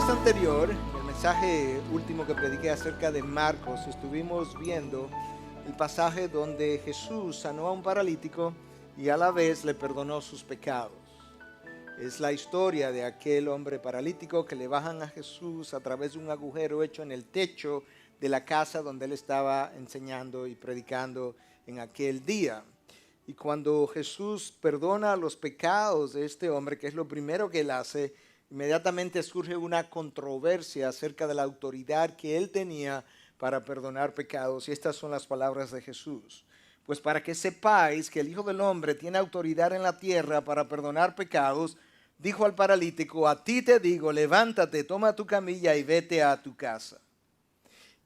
vez anterior, en el mensaje último que prediqué acerca de Marcos, estuvimos viendo el pasaje donde Jesús sanó a un paralítico y a la vez le perdonó sus pecados. Es la historia de aquel hombre paralítico que le bajan a Jesús a través de un agujero hecho en el techo de la casa donde él estaba enseñando y predicando en aquel día. Y cuando Jesús perdona los pecados de este hombre, que es lo primero que él hace, inmediatamente surge una controversia acerca de la autoridad que él tenía para perdonar pecados. Y estas son las palabras de Jesús. Pues para que sepáis que el Hijo del Hombre tiene autoridad en la tierra para perdonar pecados, dijo al paralítico: a ti te digo, levántate, toma tu camilla y vete a tu casa.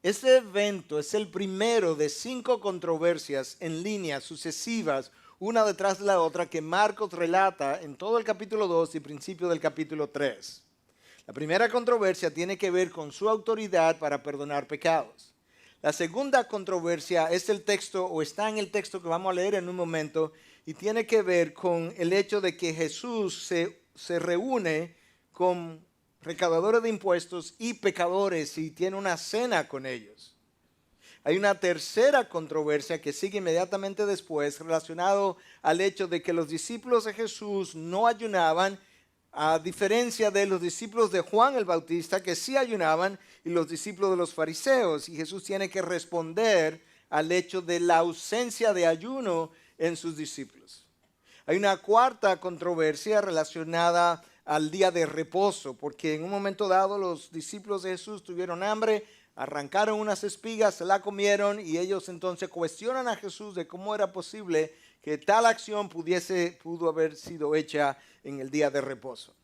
Este evento es el primero de 5 controversias en línea sucesivas, una detrás de la otra, que Marcos relata en todo el capítulo 2 y principio del capítulo 3. La primera controversia tiene que ver con su autoridad para perdonar pecados. La segunda controversia es el texto, o está en el texto que vamos a leer en un momento, y tiene que ver con el hecho de que Jesús se reúne con recaudadores de impuestos y pecadores y tiene una cena con ellos. Hay una tercera controversia que sigue inmediatamente después, relacionado al hecho de que los discípulos de Jesús no ayunaban, a diferencia de los discípulos de Juan el Bautista, que sí ayunaban, y los discípulos de los fariseos. Y Jesús tiene que responder al hecho de la ausencia de ayuno en sus discípulos. Hay una cuarta controversia relacionada al día de reposo, porque en un momento dado los discípulos de Jesús tuvieron hambre, arrancaron unas espigas, se la comieron, y ellos entonces cuestionan a Jesús de cómo era posible que tal acción pudo haber sido hecha en el día de reposo.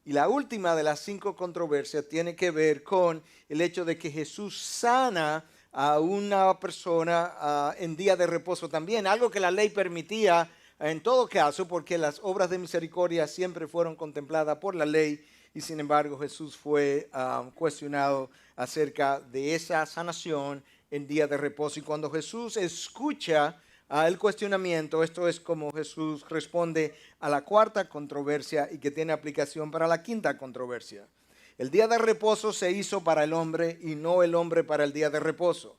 Y la última de las 5 controversias tiene que ver con el hecho de que Jesús sana a una persona en día de reposo también, algo que la ley permitía en todo caso, porque las obras de misericordia siempre fueron contempladas por la ley, y sin embargo Jesús fue cuestionado acerca de esa sanación en día de reposo. Y cuando Jesús escucha el cuestionamiento, esto es como Jesús responde a la cuarta controversia y que tiene aplicación para la quinta controversia. El día de reposo se hizo para el hombre y no el hombre para el día de reposo.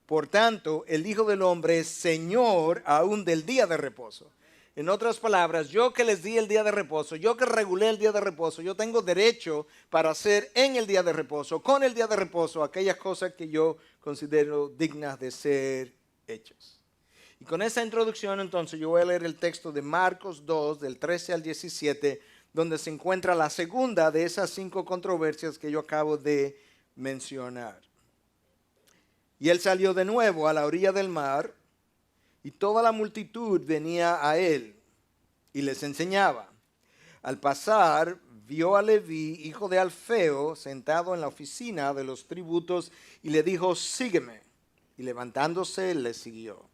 Por tanto, el Hijo del Hombre es Señor aún del día de reposo. En otras palabras, yo que les di el día de reposo, yo que regulé el día de reposo, yo tengo derecho para hacer en el día de reposo, con el día de reposo, aquellas cosas que yo considero dignas de ser hechas. Y con esa introducción, entonces, yo voy a leer el texto de Marcos 2, del 13 al 17, donde se encuentra la segunda de esas 5 controversias que yo acabo de mencionar. Y él salió de nuevo a la orilla del mar, y toda la multitud venía a él y les enseñaba. Al pasar, vio a Leví, hijo de Alfeo, sentado en la oficina de los tributos, y le dijo: sígueme. Y levantándose, le siguió.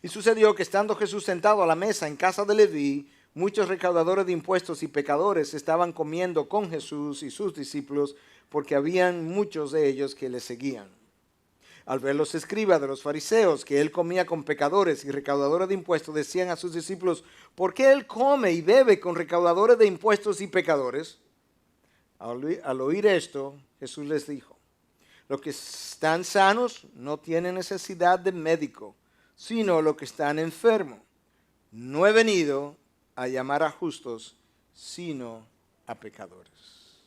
Y sucedió que estando Jesús sentado a la mesa en casa de Leví, muchos recaudadores de impuestos y pecadores estaban comiendo con Jesús y sus discípulos, porque habían muchos de ellos que le seguían. Al ver los escribas de los fariseos que él comía con pecadores y recaudadores de impuestos, decían a sus discípulos: ¿por qué él come y bebe con recaudadores de impuestos y pecadores? Al oír esto, Jesús les dijo: los que están sanos no tienen necesidad de médico, sino los que están enfermos. No he venido a llamar a justos, sino a pecadores.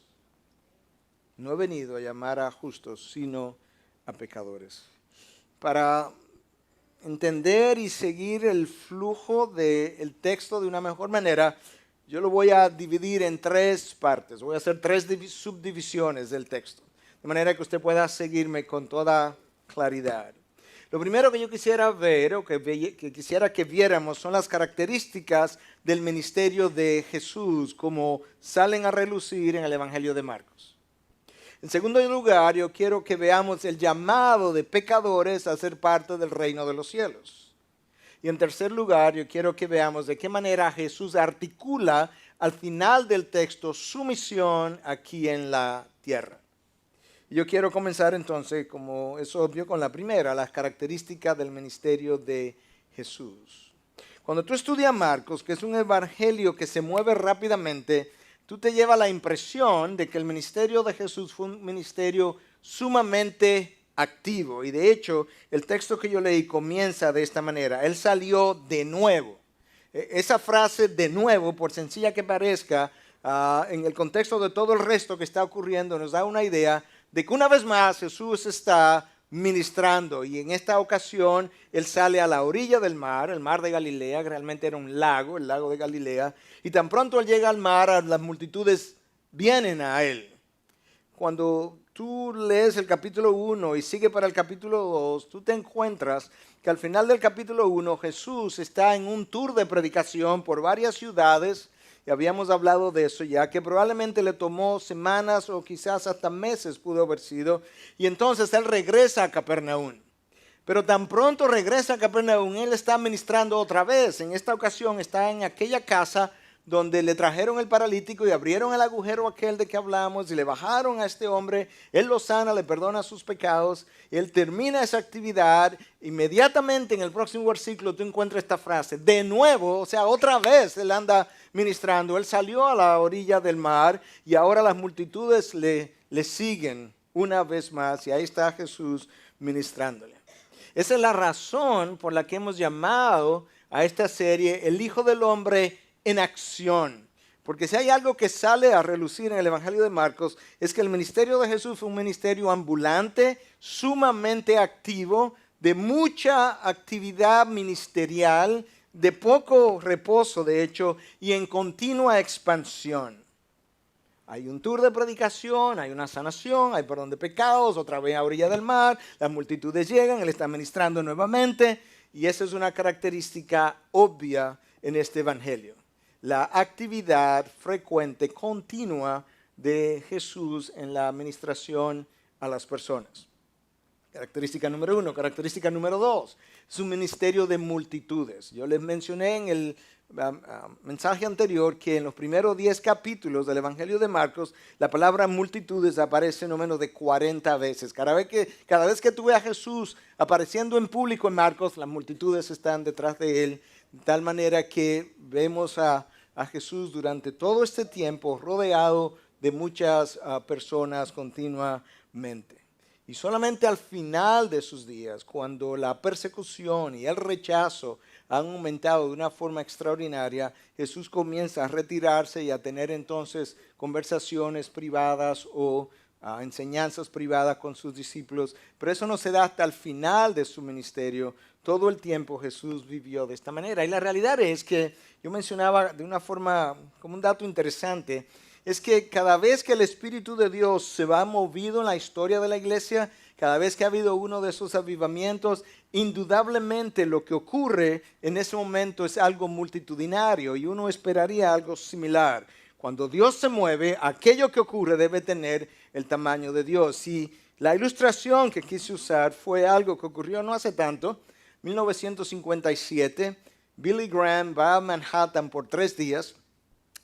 No he venido a llamar a justos, sino a pecadores. Para entender y seguir el flujo del texto de una mejor manera, yo lo voy a dividir en 3 partes. Voy a hacer 3 subdivisiones del texto, de manera que usted pueda seguirme con toda claridad. Lo primero que yo quisiera ver, o que quisiera que viéramos, son las características del ministerio de Jesús, como salen a relucir en el Evangelio de Marcos. En segundo lugar, yo quiero que veamos el llamado de pecadores a ser parte del reino de los cielos. Y en tercer lugar, yo quiero que veamos de qué manera Jesús articula al final del texto su misión aquí en la tierra. Yo quiero comenzar entonces, como es obvio, con la primera, las características del ministerio de Jesús. Cuando tú estudias Marcos, que es un evangelio que se mueve rápidamente, tú te llevas la impresión de que el ministerio de Jesús fue un ministerio sumamente activo. Y de hecho, el texto que yo leí comienza de esta manera. Él salió de nuevo. Esa frase de nuevo, por sencilla que parezca, en el contexto de todo el resto que está ocurriendo, nos da una idea de que una vez más Jesús está ministrando, y en esta ocasión él sale a la orilla del mar, el mar de Galilea, que realmente era un lago, el lago de Galilea, y tan pronto él llega al mar, las multitudes vienen a él. Cuando tú lees el capítulo 1 y sigue para el capítulo 2, tú te encuentras que al final del capítulo 1 Jesús está en un tour de predicación por varias ciudades, y habíamos hablado de eso ya, que probablemente le tomó semanas o quizás hasta meses pudo haber sido, y entonces él regresa a Capernaum. Pero tan pronto regresa a Capernaum, él está ministrando otra vez. En esta ocasión está en aquella casa donde le trajeron el paralítico y abrieron el agujero aquel de que hablamos y le bajaron a este hombre. Él lo sana, le perdona sus pecados. Él termina esa actividad. Inmediatamente en el próximo versículo tú encuentras esta frase. De nuevo, o sea, otra vez él anda ministrando. Él salió a la orilla del mar y ahora las multitudes le siguen una vez más. Y ahí está Jesús ministrándole. Esa es la razón por la que hemos llamado a esta serie El Hijo del Hombre en acción. Porque si hay algo que sale a relucir en el Evangelio de Marcos, es que el ministerio de Jesús fue un ministerio ambulante, sumamente activo, de mucha actividad ministerial, de poco reposo de hecho, y en continua expansión. Hay un tour de predicación, hay una sanación, hay perdón de pecados, otra vez a orilla del mar, las multitudes llegan, él está ministrando nuevamente, y esa es una característica obvia en este Evangelio. La actividad frecuente, continua de Jesús en la administración a las personas. Característica número 1. Característica número 2. Es un ministerio de multitudes. Yo les mencioné en el mensaje anterior que en los primeros 10 capítulos del Evangelio de Marcos, la palabra multitudes aparece no menos de 40 veces. Cada vez que tú ves a Jesús apareciendo en público en Marcos, las multitudes están detrás de él. De tal manera que vemos a Jesús durante todo este tiempo rodeado de muchas personas continuamente. Y solamente al final de sus días, cuando la persecución y el rechazo han aumentado de una forma extraordinaria, Jesús comienza a retirarse y a tener entonces conversaciones privadas o enseñanzas privadas con sus discípulos. Pero eso no se da hasta el final de su ministerio. Todo el tiempo Jesús vivió de esta manera. Y la realidad es que, yo mencionaba de una forma, como un dato interesante, es que cada vez que el Espíritu de Dios se va movido en la historia de la iglesia, cada vez que ha habido uno de esos avivamientos, indudablemente lo que ocurre en ese momento es algo multitudinario y uno esperaría algo similar. Cuando Dios se mueve, aquello que ocurre debe tener el tamaño de Dios. Y la ilustración que quise usar fue algo que ocurrió no hace tanto, 1957, Billy Graham va a Manhattan por 3 días,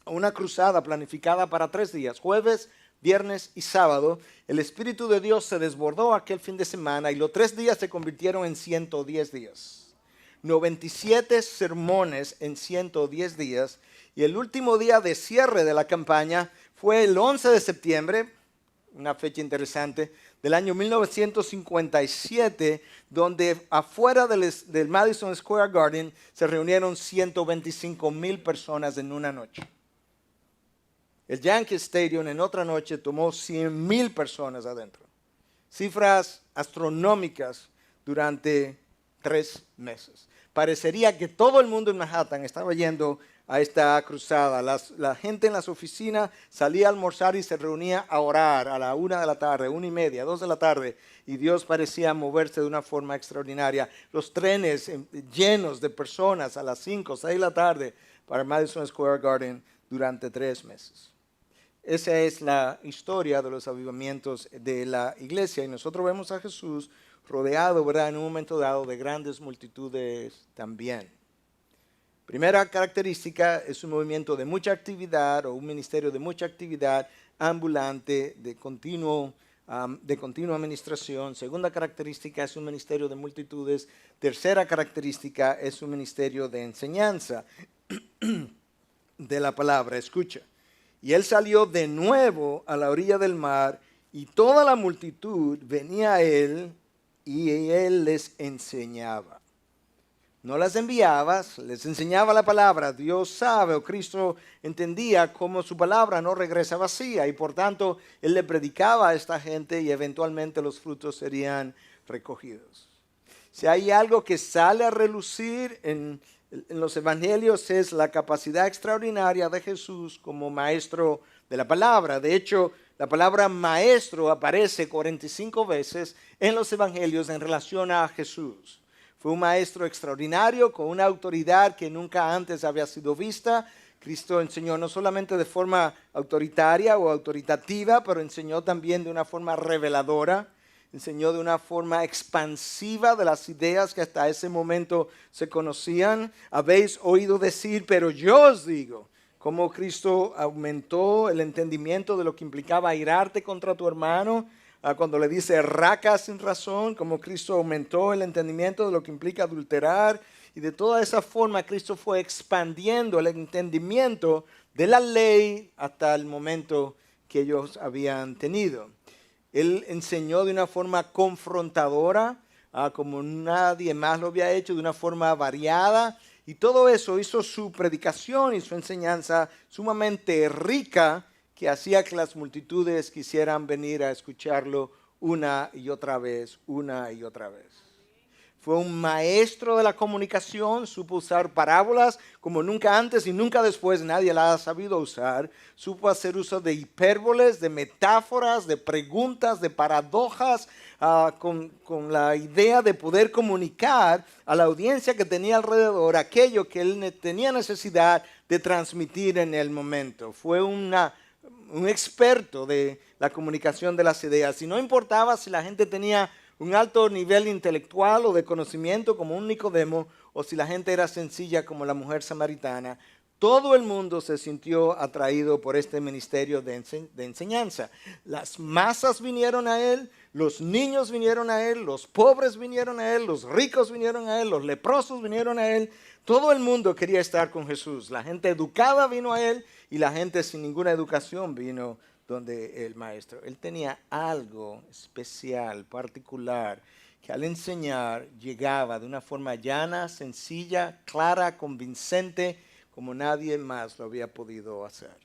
una cruzada planificada para 3 días, jueves, viernes y sábado. El Espíritu de Dios se desbordó aquel fin de semana y los 3 días se convirtieron en 110 días. 97 sermones en 110 días. Y el último día de cierre de la campaña fue el 11 de septiembre, una fecha interesante, del año 1957, donde afuera del Madison Square Garden se reunieron 125,000 personas en una noche. El Yankee Stadium en otra noche tomó 100,000 personas adentro. Cifras astronómicas durante 3 meses. Parecería que todo el mundo en Manhattan estaba yendo a esta cruzada. La gente en las oficinas salía a almorzar y se reunía a orar a la 1 de la tarde, 1:30, 2 de la tarde, y Dios parecía moverse de una forma extraordinaria. Los trenes llenos de personas a las 5, 6 de la tarde para Madison Square Garden durante 3 meses. Esa es la historia de los avivamientos de la iglesia, y nosotros vemos a Jesús rodeado, ¿verdad?, en un momento dado de grandes multitudes también. Primera característica es un movimiento de mucha actividad o un ministerio de mucha actividad ambulante, de continua administración. Segunda característica es un ministerio de multitudes. Tercera característica es un ministerio de enseñanza de la palabra. Escucha. Y él salió de nuevo a la orilla del mar y toda la multitud venía a él y él les enseñaba. No las enviaba, les enseñaba la palabra. Dios sabe, o Cristo entendía cómo su palabra no regresa vacía y por tanto él le predicaba a esta gente y eventualmente los frutos serían recogidos. Si hay algo que sale a relucir en los evangelios es la capacidad extraordinaria de Jesús como maestro de la palabra. De hecho, la palabra maestro aparece 45 veces en los evangelios en relación a Jesús. Fue un maestro extraordinario con una autoridad que nunca antes había sido vista. Cristo enseñó no solamente de forma autoritaria o autoritativa, pero enseñó también de una forma reveladora. Enseñó de una forma expansiva de las ideas que hasta ese momento se conocían. Habéis oído decir, pero yo os digo. Cómo Cristo aumentó el entendimiento de lo que implicaba airarte contra tu hermano. Cuando le dice raca sin razón, como Cristo aumentó el entendimiento de lo que implica adulterar. Y de toda esa forma Cristo fue expandiendo el entendimiento de la ley hasta el momento que ellos habían tenido. Él enseñó de una forma confrontadora, como nadie más lo había hecho, de una forma variada. Y todo eso hizo su predicación y su enseñanza sumamente rica, que hacía que las multitudes quisieran venir a escucharlo una y otra vez, una y otra vez. Fue un maestro de la comunicación, supo usar parábolas como nunca antes y nunca después nadie la ha sabido usar. Supo hacer uso de hipérboles, de metáforas, de preguntas, de paradojas, con la idea de poder comunicar a la audiencia que tenía alrededor aquello que él tenía necesidad de transmitir en el momento. Fue un experto de la comunicación de las ideas. Y no importaba si la gente tenía un alto nivel intelectual o de conocimiento como un Nicodemo, o si la gente era sencilla como la mujer samaritana, todo el mundo se sintió atraído por este ministerio de enseñanza. Las masas vinieron a él, los niños vinieron a él, los pobres vinieron a él, los ricos vinieron a él, los leprosos vinieron a él. Todo el mundo quería estar con Jesús. La gente educada vino a él y la gente sin ninguna educación vino donde el maestro. Él tenía algo especial, particular, que al enseñar llegaba de una forma llana, sencilla, clara, convincente, como nadie más lo había podido hacer.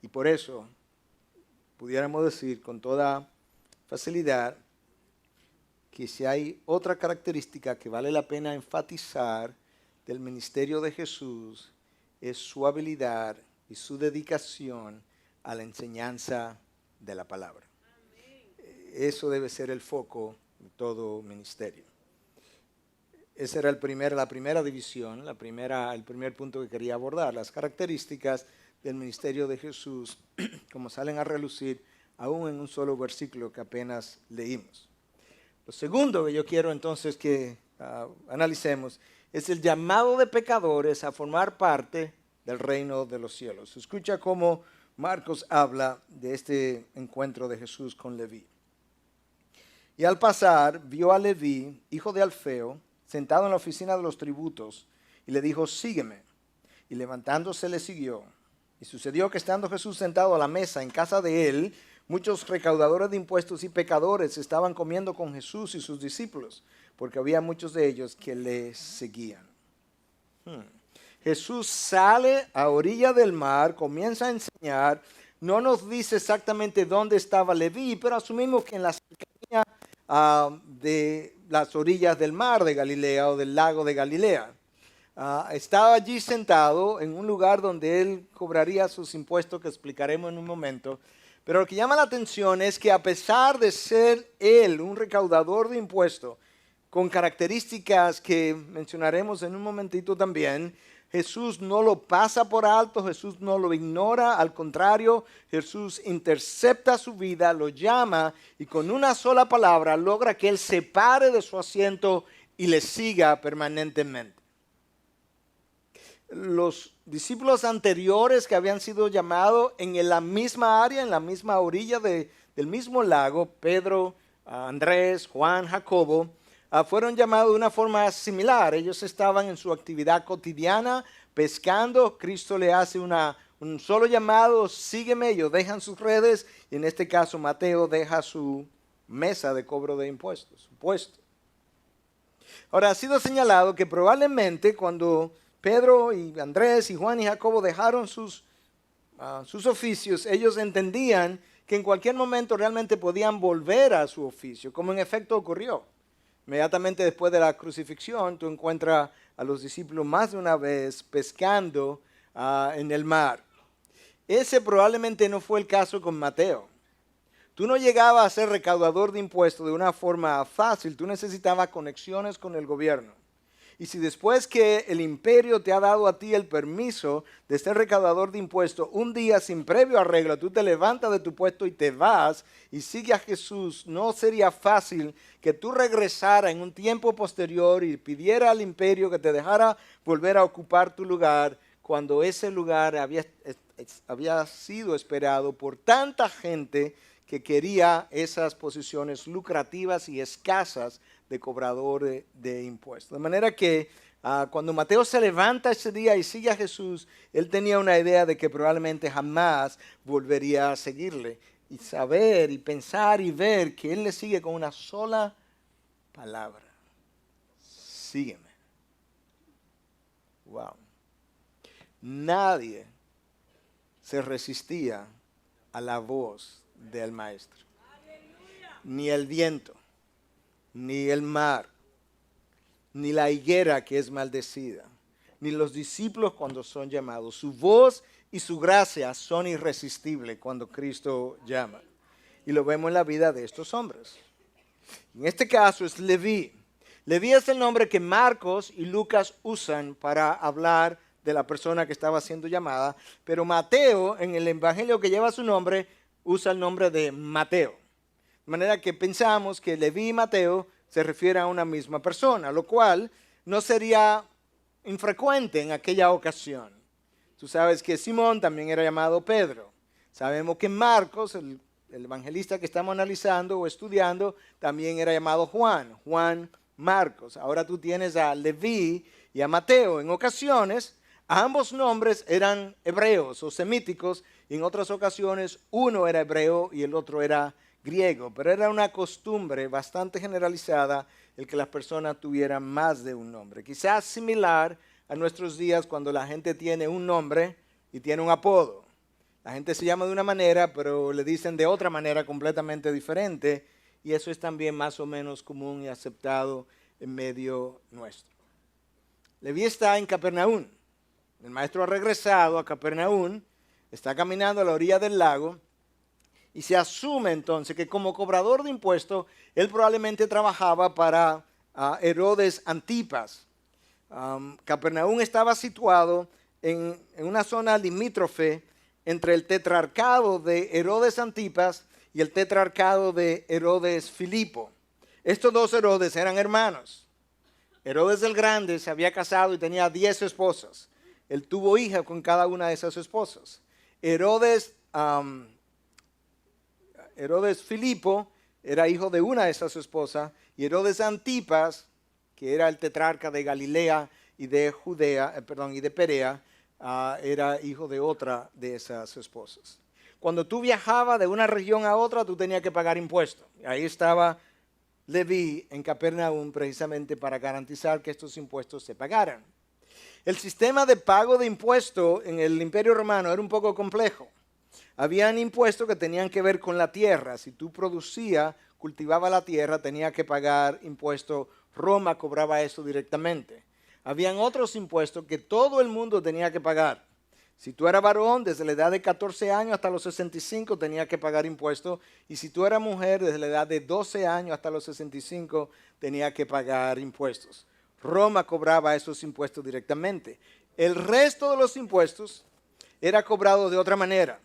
Y por eso pudiéramos decir con toda facilidad que si hay otra característica que vale la pena enfatizar del ministerio de Jesús, es su habilidad y su dedicación a la enseñanza de la palabra. Eso debe ser el foco de todo ministerio. Esa era la primera división, el primer punto que quería abordar, las características del ministerio de Jesús, como salen a relucir aún en un solo versículo que apenas leímos. Lo segundo que yo quiero entonces que analicemos es el llamado de pecadores a formar parte del reino de los cielos. Escucha cómo Marcos habla de este encuentro de Jesús con Leví. Y al pasar, vio a Leví, hijo de Alfeo, sentado en la oficina de los tributos, y le dijo, sígueme. Y levantándose le siguió. Y sucedió que estando Jesús sentado a la mesa en casa de él, muchos recaudadores de impuestos y pecadores estaban comiendo con Jesús y sus discípulos, porque había muchos de ellos que le seguían. Jesús sale a orilla del mar, comienza a enseñar. No nos dice exactamente dónde estaba Leví, pero asumimos que en la cercanía de las orillas del mar de Galilea o del lago de Galilea. Estaba allí sentado en un lugar donde él cobraría sus impuestos, que explicaremos en un momento. Pero lo que llama la atención es que a pesar de ser él un recaudador de impuestos, con características que mencionaremos en un momentito también, Jesús no lo pasa por alto, Jesús no lo ignora, al contrario, Jesús intercepta su vida, lo llama y con una sola palabra logra que él se pare de su asiento y le siga permanentemente. Los discípulos anteriores que habían sido llamados en la misma área, en la misma orilla del mismo lago, Pedro, Andrés, Juan, Jacobo, fueron llamados de una forma similar. Ellos estaban en su actividad cotidiana pescando. Cristo le hace una Un solo llamado, sígueme, ellos dejan sus redes y en este caso Mateo deja su mesa de cobro de impuestos, su puesto. Ahora, ha sido señalado que probablemente cuando Pedro y Andrés y Juan y Jacobo dejaron sus oficios, ellos entendían que en cualquier momento realmente podían volver a su oficio, como en efecto ocurrió. Inmediatamente después de la crucifixión, tú encuentras a los discípulos más de una vez pescando en el mar. Ese probablemente no fue el caso con Mateo. Tú no llegabas a ser recaudador de impuestos de una forma fácil, tú necesitabas conexiones con el gobierno. Y si después que el imperio te ha dado a ti el permiso de ser recaudador de impuestos, un día sin previo arreglo, tú te levantas de tu puesto y te vas y sigues a Jesús, no sería fácil que tú regresaras en un tiempo posterior y pidiera al imperio que te dejara volver a ocupar tu lugar cuando ese lugar había sido esperado por tanta gente que quería esas posiciones lucrativas y escasas de cobrador de impuestos. De manera que cuando Mateo se levanta ese día y sigue a Jesús, él tenía una idea de que probablemente jamás volvería a seguirle. Y saber y pensar y ver que él le sigue con una sola palabra. Sígueme. Wow. Nadie se resistía a la voz del maestro. Ni el viento, ni el mar, ni la higuera que es maldecida, ni los discípulos cuando son llamados. Su voz y su gracia son irresistibles cuando Cristo llama. Y lo vemos en la vida de estos hombres. En este caso es Leví. Leví es el nombre que Marcos y Lucas usan para hablar de la persona que estaba siendo llamada, pero Mateo, en el evangelio que lleva su nombre, usa el nombre de Mateo. De manera que pensamos que Leví y Mateo se refieren a una misma persona, lo cual no sería infrecuente en aquella ocasión. Tú sabes que Simón también era llamado Pedro. Sabemos que Marcos, el evangelista que estamos analizando o estudiando, también era llamado Juan Marcos. Ahora tú tienes a Leví y a Mateo. En ocasiones, ambos nombres eran hebreos o semíticos, y en otras ocasiones uno era hebreo y el otro era griego, pero era una costumbre bastante generalizada el que las personas tuvieran más de un nombre. Quizás similar a nuestros días cuando la gente tiene un nombre y tiene un apodo. La gente se llama de una manera, pero le dicen de otra manera completamente diferente, y eso es también más o menos común y aceptado en medio nuestro. Leví está en Capernaum. El maestro ha regresado a Capernaum, está caminando a la orilla del lago, y se asume entonces que como cobrador de impuestos, él probablemente trabajaba para Herodes Antipas. Capernaum estaba situado en una zona limítrofe entre el tetrarcado de Herodes Antipas y el tetrarcado de Herodes Filipo. Estos dos Herodes eran hermanos. Herodes el Grande se había casado y tenía 10 esposas. Él tuvo hija con cada una de esas esposas. Herodes Filipo era hijo de una de esas esposas, y Herodes Antipas, que era el tetrarca de Galilea y de Judea, y de Perea, era hijo de otra de esas esposas. Cuando tú viajabas de una región a otra, tú tenías que pagar impuestos. Ahí estaba Leví en Capernaum precisamente para garantizar que estos impuestos se pagaran. El sistema de pago de impuestos en el Imperio Romano era un poco complejo. Habían impuestos que tenían que ver con la tierra. Si tú producías, cultivabas la tierra, tenías que pagar impuestos. Roma cobraba eso directamente. Habían otros impuestos que todo el mundo tenía que pagar. Si tú eras varón, desde la edad de 14 años hasta los 65 tenías que pagar impuestos. Y si tú eras mujer, desde la edad de 12 años hasta los 65 tenías que pagar impuestos. Roma cobraba esos impuestos directamente. El resto de los impuestos era cobrado de otra manera.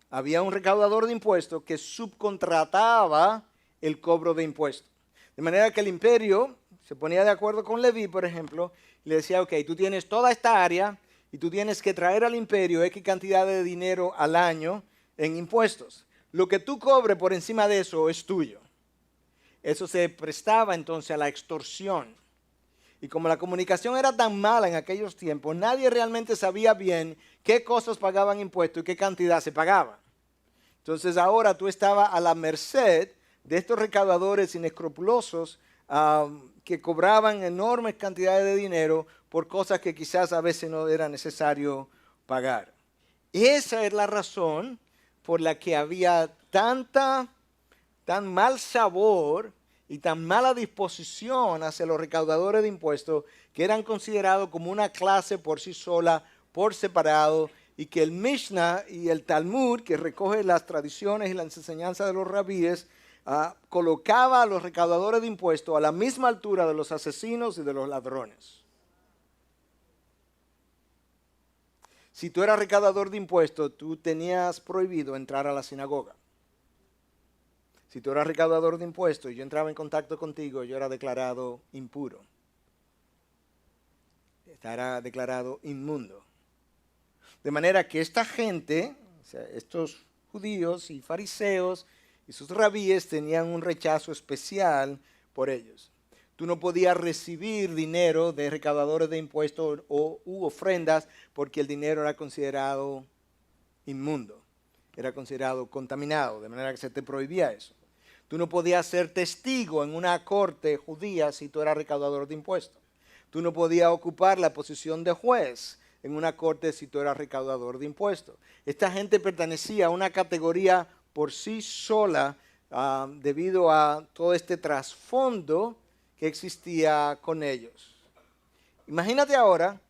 Había un recaudador de impuestos que subcontrataba el cobro de impuestos. De manera que el imperio se ponía de acuerdo con Leví, por ejemplo, y le decía, ok, tú tienes toda esta área y tú tienes que traer al imperio X cantidad de dinero al año en impuestos. Lo que tú cobres por encima de eso es tuyo. Eso se prestaba entonces a la extorsión. Y como la comunicación era tan mala en aquellos tiempos, nadie realmente sabía bien qué cosas pagaban impuestos y qué cantidad se pagaba. Entonces ahora tú estabas a la merced de estos recaudadores inescrupulosos que cobraban enormes cantidades de dinero por cosas que quizás a veces no era necesario pagar. Esa es la razón por la que había tan mal sabor y tan mala disposición hacia los recaudadores de impuestos, que eran considerados como una clase por sí sola, por separado, y que el Mishnah y el Talmud, que recoge las tradiciones y las enseñanzas de los rabíes, colocaba a los recaudadores de impuestos a la misma altura de los asesinos y de los ladrones. Si tú eras recaudador de impuestos, tú tenías prohibido entrar a la sinagoga. Si tú eras recaudador de impuestos y yo entraba en contacto contigo, yo era declarado impuro. Era declarado inmundo. De manera que esta gente, o sea, estos judíos y fariseos y sus rabíes tenían un rechazo especial por ellos. Tú no podías recibir dinero de recaudadores de impuestos u ofrendas porque el dinero era considerado inmundo, era considerado contaminado, de manera que se te prohibía eso. Tú no podías ser testigo en una corte judía si tú eras recaudador de impuestos. Tú no podías ocupar la posición de juez en una corte si tú eras recaudador de impuestos. Esta gente pertenecía a una categoría por sí sola debido a todo este trasfondo que existía con ellos. Imagínate ahora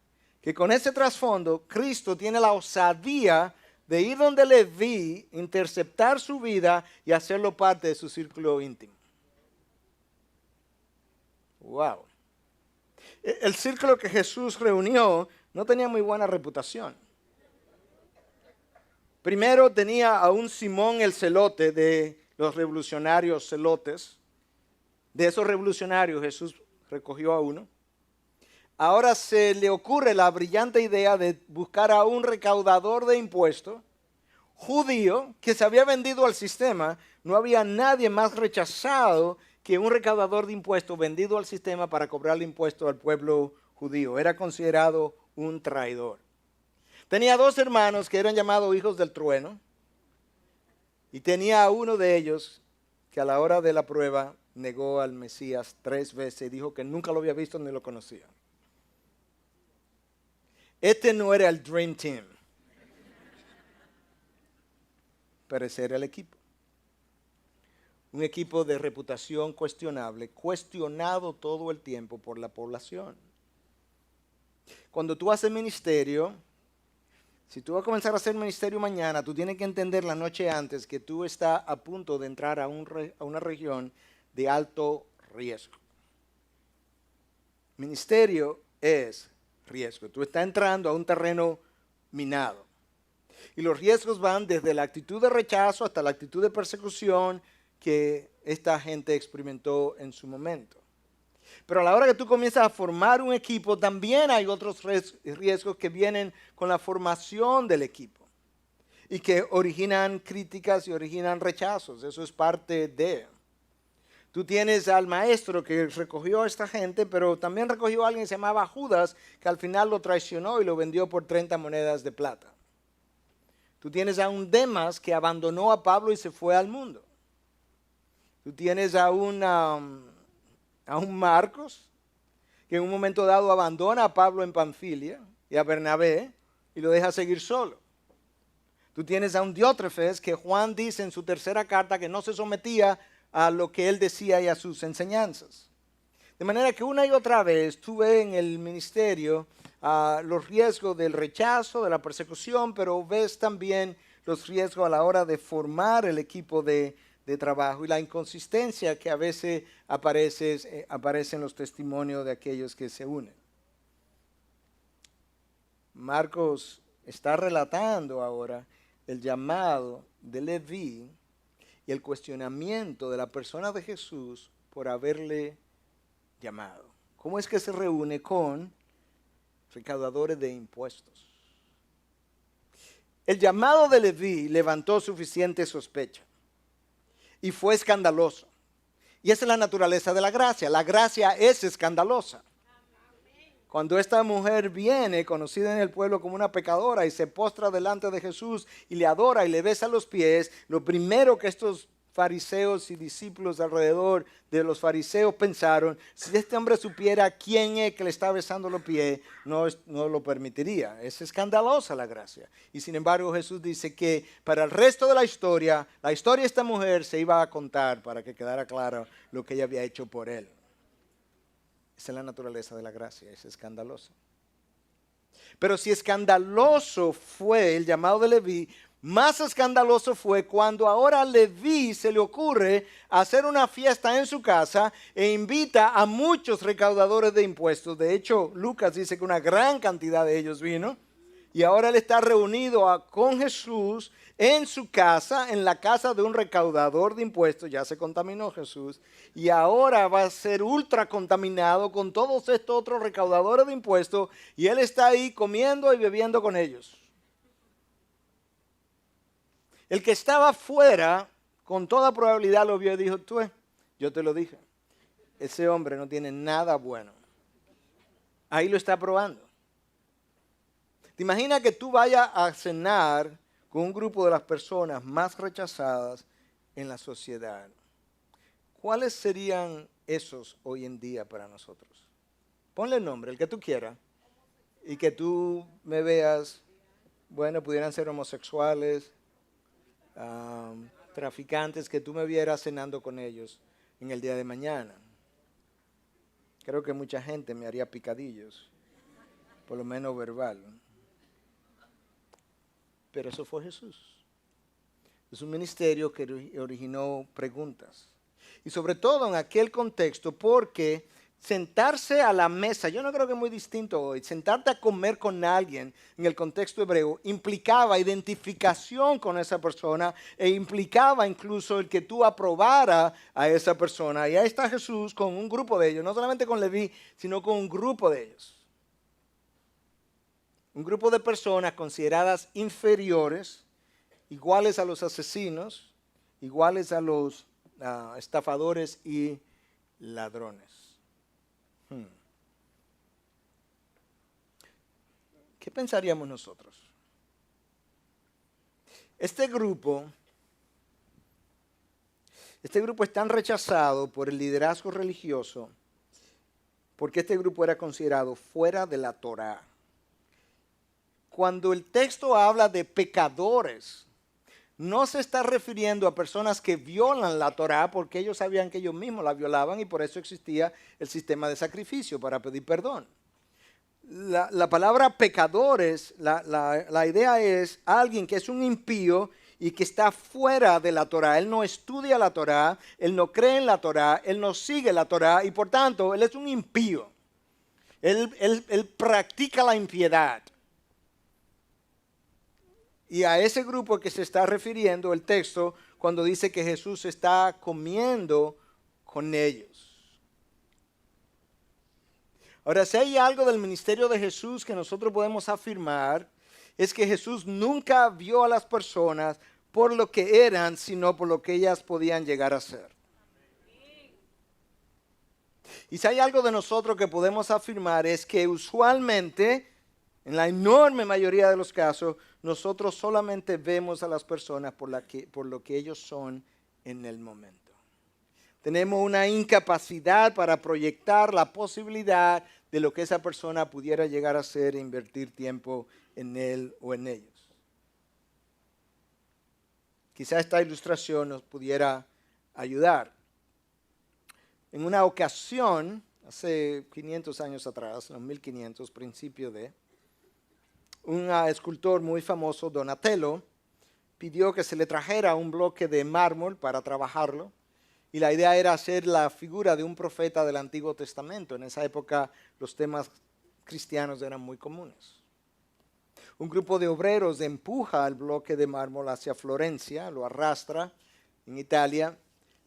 que con ese trasfondo Cristo tiene la osadía de ir donde Leví, interceptar su vida y hacerlo parte de su círculo íntimo. Wow. El círculo que Jesús reunió no tenía muy buena reputación. Primero tenía a un Simón el celote de los revolucionarios celotes. De esos revolucionarios Jesús recogió a uno. Ahora se le ocurre la brillante idea de buscar a un recaudador de impuestos judío que se había vendido al sistema. No había nadie más rechazado que un recaudador de impuestos vendido al sistema para cobrarle impuestos al pueblo judío. Era considerado un traidor. Tenía dos hermanos que eran llamados hijos del trueno. Y tenía a uno de ellos que a la hora de la prueba negó al Mesías 3 veces y dijo que nunca lo había visto ni lo conocía. Este no era el Dream Team, pero ese era el equipo. Un equipo de reputación cuestionable, cuestionado todo el tiempo por la población. Cuando tú haces ministerio, si tú vas a comenzar a hacer ministerio mañana, tú tienes que entender la noche antes que tú estás a punto de entrar a una región de alto riesgo. Ministerio es riesgo. Tú estás entrando a un terreno minado. Y los riesgos van desde la actitud de rechazo hasta la actitud de persecución que esta gente experimentó en su momento. Pero a la hora que tú comienzas a formar un equipo, también hay otros riesgos que vienen con la formación del equipo y que originan críticas y originan rechazos. Eso es parte de. Tú tienes al maestro que recogió a esta gente, pero también recogió a alguien que se llamaba Judas, que al final lo traicionó y lo vendió por 30 monedas de plata. Tú tienes a un Demas que abandonó a Pablo y se fue al mundo. Tú tienes a un Marcos que en un momento dado abandona a Pablo en Panfilia y a Bernabé y lo deja seguir solo. Tú tienes a un Diótrefes que Juan dice en su tercera carta que no se sometía a lo que él decía y a sus enseñanzas. De manera que una y otra vez tú ves en el ministerio los riesgos del rechazo, de la persecución, pero ves también los riesgos a la hora de formar el equipo de trabajo y la inconsistencia que a veces aparece en los testimonios de aquellos que se unen. Marcos está relatando ahora el llamado de Leví y el cuestionamiento de la persona de Jesús por haberle llamado. ¿Cómo es que se reúne con recaudadores de impuestos? El llamado de Leví levantó suficiente sospecha y fue escandaloso. Y esa es la naturaleza de la gracia. La gracia es escandalosa. Cuando esta mujer viene, conocida en el pueblo como una pecadora, y se postra delante de Jesús y le adora y le besa los pies, lo primero que estos fariseos y discípulos alrededor de los fariseos pensaron, si este hombre supiera quién es que le está besando los pies, no lo permitiría. Es escandalosa la gracia. Y sin embargo Jesús dice que para el resto de la historia de esta mujer se iba a contar para que quedara claro lo que ella había hecho por él. Esa es la naturaleza de la gracia, es escandalosa. Pero si escandaloso fue el llamado de Leví, más escandaloso fue cuando ahora a Leví se le ocurre hacer una fiesta en su casa e invita a muchos recaudadores de impuestos. De hecho, Lucas dice que una gran cantidad de ellos vino. Y ahora él está reunido con Jesús en su casa, en la casa de un recaudador de impuestos. Ya se contaminó Jesús. Y ahora va a ser ultra contaminado con todos estos otros recaudadores de impuestos. Y él está ahí comiendo y bebiendo con ellos. El que estaba fuera, con toda probabilidad lo vio y dijo, yo te lo dije, ese hombre no tiene nada bueno. Ahí lo está probando. ¿Te imaginas que tú vayas a cenar con un grupo de las personas más rechazadas en la sociedad? ¿Cuáles serían esos hoy en día para nosotros? Ponle el nombre, el que tú quieras, y que tú me veas, bueno, pudieran ser homosexuales, traficantes, que tú me vieras cenando con ellos en el día de mañana. Creo que mucha gente me haría picadillos, por lo menos verbal. Pero eso fue Jesús. Es un ministerio que originó preguntas. Y sobre todo en aquel contexto, porque sentarse a la mesa, yo no creo que es muy distinto hoy, sentarte a comer con alguien en el contexto hebreo implicaba identificación con esa persona e implicaba incluso el que tú aprobara a esa persona. Y ahí está Jesús con un grupo de ellos, no solamente con Leví, sino con un grupo de ellos. Un grupo de personas consideradas inferiores, iguales a los asesinos, iguales a los estafadores y ladrones. ¿Qué pensaríamos nosotros? Este grupo es tan rechazado por el liderazgo religioso porque este grupo era considerado fuera de la Torá. Cuando el texto habla de pecadores, no se está refiriendo a personas que violan la Torá porque ellos sabían que ellos mismos la violaban y por eso existía el sistema de sacrificio para pedir perdón. La palabra pecadores, la idea es alguien que es un impío y que está fuera de la Torá. Él no estudia la Torá, él no cree en la Torá, él no sigue la Torá y por tanto él es un impío. Él practica la impiedad. Y a ese grupo que se está refiriendo el texto cuando dice que Jesús está comiendo con ellos. Ahora, si hay algo del ministerio de Jesús que nosotros podemos afirmar, es que Jesús nunca vio a las personas por lo que eran, sino por lo que ellas podían llegar a ser. Y si hay algo de nosotros que podemos afirmar es que usualmente, en la enorme mayoría de los casos, nosotros solamente vemos a las personas por lo que ellos son en el momento. Tenemos una incapacidad para proyectar la posibilidad de lo que esa persona pudiera llegar a ser e invertir tiempo en él o en ellos. Quizá esta ilustración nos pudiera ayudar. En una ocasión, hace 500 años atrás, en los 1500, principio de, un escultor muy famoso, Donatello, pidió que se le trajera un bloque de mármol para trabajarlo. Y la idea era hacer la figura de un profeta del Antiguo Testamento. En esa época los temas cristianos eran muy comunes. Un grupo de obreros empuja el bloque de mármol hacia Florencia, lo arrastra en Italia.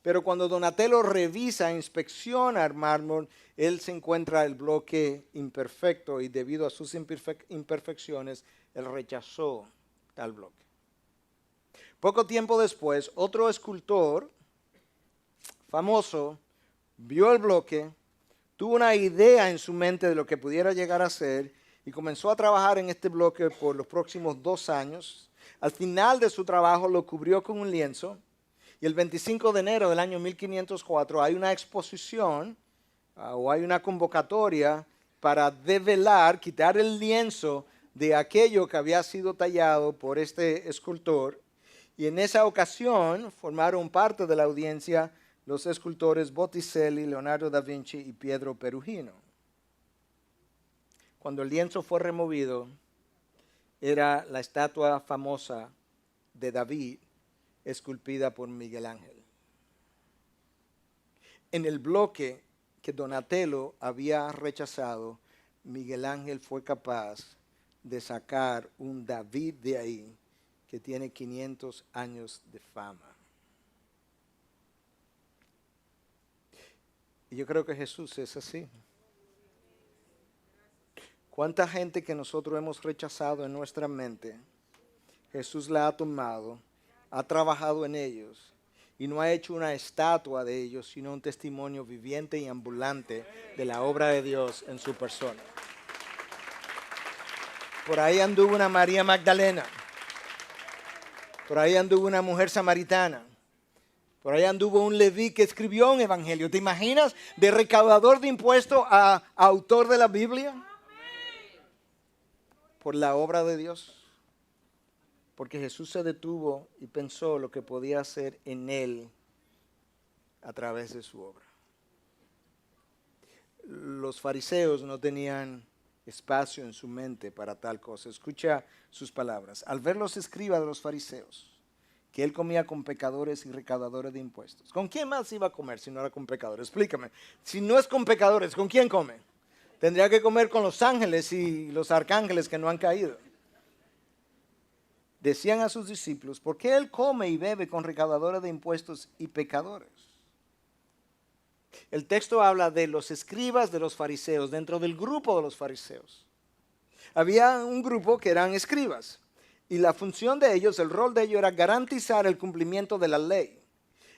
Pero cuando Donatello revisa, inspecciona el mármol, él se encuentra el bloque imperfecto y debido a sus imperfecciones, él rechazó tal bloque. Poco tiempo después, otro escultor famoso vio el bloque, tuvo una idea en su mente de lo que pudiera llegar a ser y comenzó a trabajar en este bloque por los próximos 2 años. Al final de su trabajo lo cubrió con un lienzo y el 25 de enero del año 1504 hay una exposición o hay una convocatoria para develar, quitar el lienzo de aquello que había sido tallado por este escultor. Y en esa ocasión formaron parte de la audiencia los escultores Botticelli, Leonardo da Vinci y Pietro Perugino. Cuando el lienzo fue removido, era la estatua famosa de David, esculpida por Miguel Ángel. En el bloque que Donatello había rechazado, Miguel Ángel fue capaz de sacar un David de ahí que tiene 500 años de fama. Y yo creo que Jesús es así. ¿Cuánta gente que nosotros hemos rechazado en nuestra mente, Jesús la ha tomado, ha trabajado en ellos y no ha hecho una estatua de ellos, sino un testimonio viviente y ambulante de la obra de Dios en su persona? Por ahí anduvo una María Magdalena, por ahí anduvo una mujer samaritana, por ahí anduvo un Leví que escribió un evangelio. ¿Te imaginas? De recaudador de impuestos a autor de la Biblia. Por la obra de Dios. Porque Jesús se detuvo y pensó lo que podía hacer en él a través de su obra. Los fariseos no tenían espacio en su mente para tal cosa. Escucha sus palabras. Al ver los escribas de los fariseos, que él comía con pecadores y recaudadores de impuestos. ¿Con quién más iba a comer si no era con pecadores? Explícame. Si no es con pecadores, ¿con quién come? Tendría que comer con los ángeles y los arcángeles que no han caído. Decían a sus discípulos, ¿por qué él come y bebe con recaudadores de impuestos y pecadores? El texto habla de los escribas de los fariseos, dentro del grupo de los fariseos. Había un grupo que eran escribas y la función de ellos, el rol de ellos era garantizar el cumplimiento de la ley.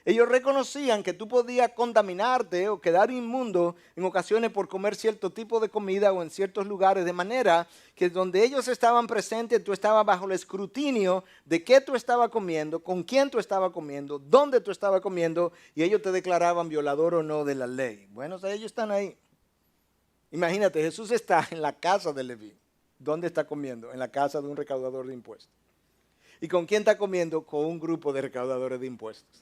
Ellos reconocían que tú podías contaminarte o quedar inmundo en ocasiones por comer cierto tipo de comida o en ciertos lugares, de manera que donde ellos estaban presentes, tú estabas bajo el escrutinio de qué tú estabas comiendo, con quién tú estabas comiendo, dónde tú estabas comiendo, y ellos te declaraban violador o no de la ley. Bueno, o sea, ellos están ahí. Imagínate, Jesús está en la casa de Leví. ¿Dónde está comiendo? En la casa de un recaudador de impuestos. ¿Y con quién está comiendo? Con un grupo de recaudadores de impuestos.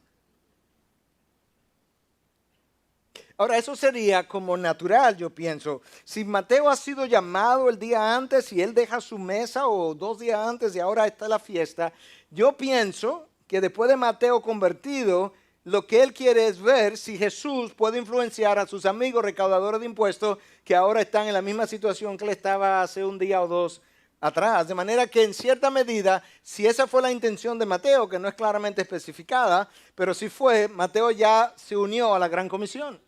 Ahora, eso sería como natural, yo pienso. Si Mateo ha sido llamado el día antes y él deja su mesa o 2 días antes y ahora está la fiesta, yo pienso que después de Mateo convertido, lo que él quiere es ver si Jesús puede influenciar a sus amigos recaudadores de impuestos que ahora están en la misma situación que él estaba hace 1 día o 2 atrás. De manera que en cierta medida, si esa fue la intención de Mateo, que no es claramente especificada, pero si fue, Mateo ya se unió a la gran comisión.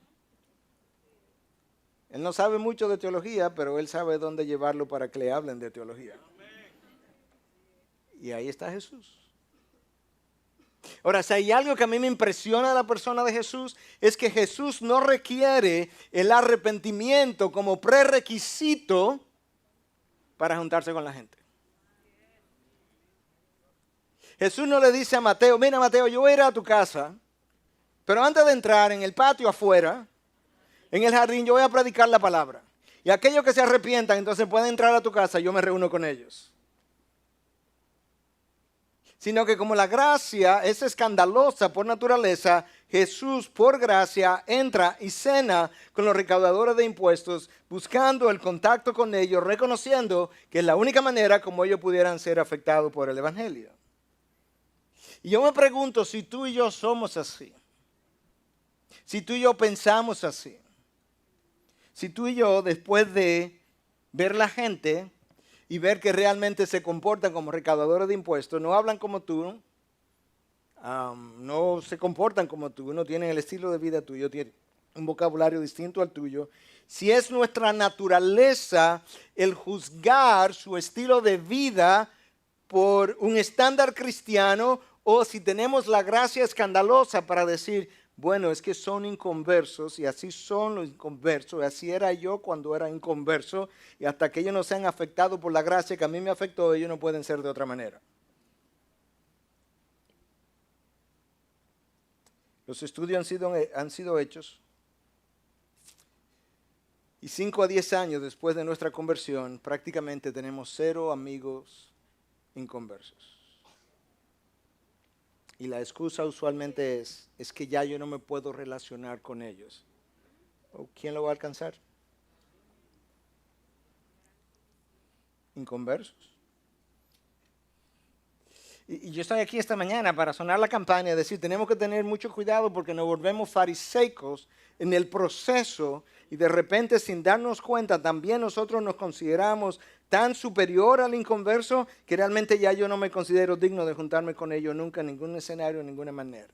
Él no sabe mucho de teología, pero él sabe dónde llevarlo para que le hablen de teología. Y ahí está Jesús. Ahora, si hay algo que a mí me impresiona de la persona de Jesús, es que Jesús no requiere el arrepentimiento como prerequisito para juntarse con la gente. Jesús no le dice a Mateo, mira Mateo, yo voy a ir a tu casa, pero antes de entrar en el patio afuera, en el jardín, yo voy a predicar la palabra. Y aquellos que se arrepientan, entonces pueden entrar a tu casa, yo me reúno con ellos. Sino que como la gracia es escandalosa por naturaleza, Jesús por gracia entra y cena con los recaudadores de impuestos, buscando el contacto con ellos, reconociendo que es la única manera como ellos pudieran ser afectados por el evangelio. Y yo me pregunto si tú y yo somos así, si tú y yo pensamos así. Si tú y yo, después de ver la gente y ver que realmente se comportan como recaudadores de impuestos, no hablan como tú, no se comportan como tú, no tienen el estilo de vida tuyo, tienen un vocabulario distinto al tuyo, si es nuestra naturaleza el juzgar su estilo de vida por un estándar cristiano, o si tenemos la gracia escandalosa para decir, Bueno, es que son inconversos y así son los inconversos. Así era yo cuando era inconverso y hasta que ellos no sean afectados por la gracia que a mí me afectó, ellos no pueden ser de otra manera. Los estudios han sido hechos y 5 a 10 años después de nuestra conversión prácticamente tenemos 0 amigos inconversos. Y la excusa usualmente es que ya yo no me puedo relacionar con ellos. ¿Quién lo va a alcanzar? Inconversos. Y yo estoy aquí esta mañana para sonar la campana y decir, tenemos que tener mucho cuidado porque nos volvemos fariseicos en el proceso y de repente sin darnos cuenta también nosotros nos consideramos tan superior al inconverso que realmente ya yo no me considero digno de juntarme con ellos nunca en ningún escenario, en ninguna manera.